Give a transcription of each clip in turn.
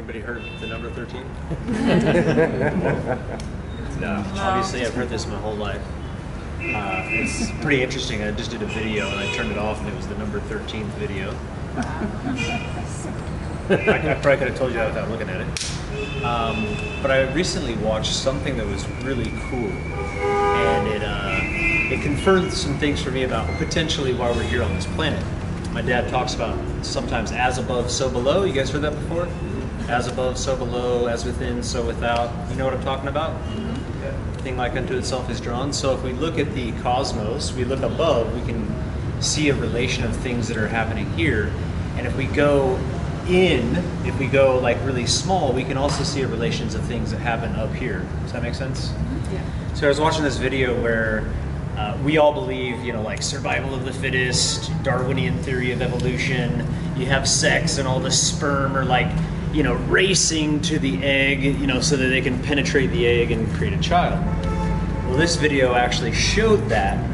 Anybody heard the number 13? No. Obviously, I've heard this my whole life. It's pretty interesting. I just did a video and I turned it off and it was the number 13th video. I probably could have told you that without looking at it. But I recently watched something that was really cool, and it confirmed some things for me about potentially why we're here on this planet. My dad talks about sometimes as above, so below. You guys heard that before? As above, so below, as within, so without. You know what I'm talking about? Thing like unto itself is drawn. So if we look at the cosmos, we look above, we can see a relation of things that are happening here. And if we go in, if we go like really small, we can also see a relations of things that happen up here. Does that make sense? Yeah. So I was watching this video where we all believe, you know, like survival of the fittest, Darwinian theory of evolution. You have sex and all the sperm are like, you know, racing to the egg, you know, so that they can penetrate the egg and create a child. Well, this video actually showed that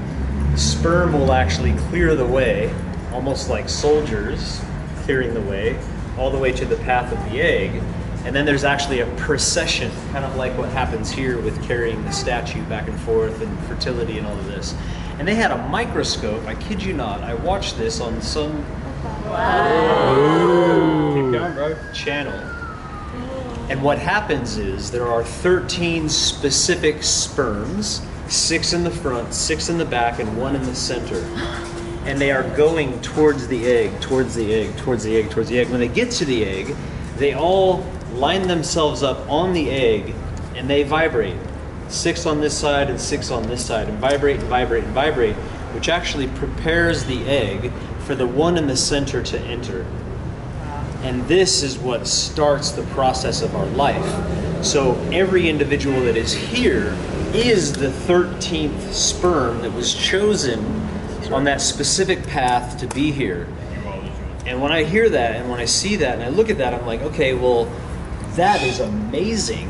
sperm will actually clear the way, almost like soldiers clearing the way, all the way to the path of the egg. And then there's actually a procession, kind of like what happens here with carrying the statue back and forth and fertility and all of this. And they had a microscope, I kid you not, I watched this on some keep going, bro. Channel. And what happens is there are 13 specific sperms, 6 in the front, 6 in the back, and 1 in the center. And they are going towards the egg, towards the egg, towards the egg, towards the egg. When they get to the egg, they all line themselves up on the egg and they vibrate. 6 on this side and 6 on this side, and vibrate and vibrate and vibrate, which actually prepares the egg for the one in the center to enter. And this is what starts the process of our life. So every individual that is here is the 13th sperm that was chosen on that specific path to be here. And when I hear that and when I see that and I look at that, I'm like, okay, well, that is amazing.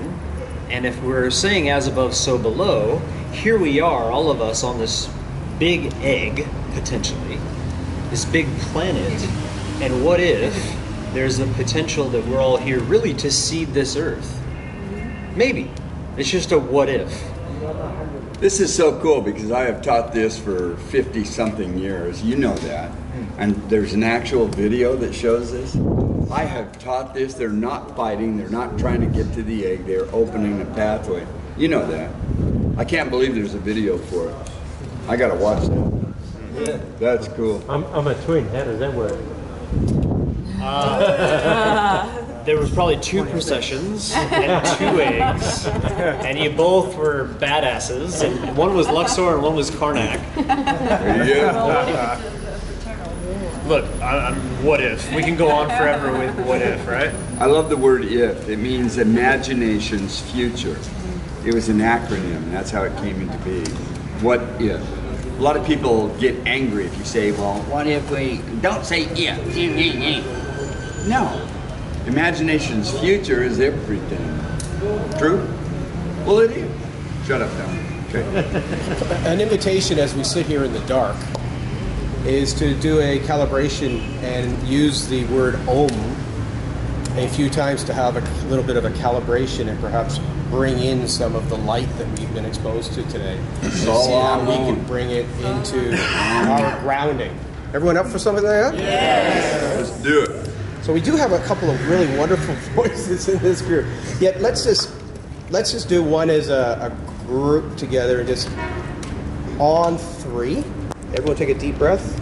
And if we're saying as above, so below, here we are, all of us on this big egg, potentially, this big planet. And what if there's a potential that we're all here really to seed this earth? Maybe. It's just a what if. This is so cool because I have taught this for 50-something years. You know that. And there's an actual video that shows this. I have taught this. They're not fighting. They're not trying to get to the egg. They're opening a pathway. You know that. I can't believe there's a video for it. I got to watch that. Yeah. That's cool. I'm a twin. How does that work? There was probably 2 processions and 2 eggs, and you both were badasses. And one was Luxor and one was Karnak. Yeah. Look, I'm what if. We can go on forever with what if, right? I love the word if. It means imagination's future. It was an acronym, and that's how it came into being. What if? A lot of people get angry if you say, well, what if we don't say if? No. Imagination's future is everything. True? Well, it is. Shut up now. Okay. An invitation as we sit here in the dark is to do a calibration and use the word Om a few times to have a little bit of a calibration and perhaps bring in some of the light that we've been exposed to today. And see how we can bring it into our grounding. Everyone up for something like that? Let's do it. So we do have a couple of really wonderful voices in this group. Yet let's just do one as a group together and just on 3. Everyone take a deep breath.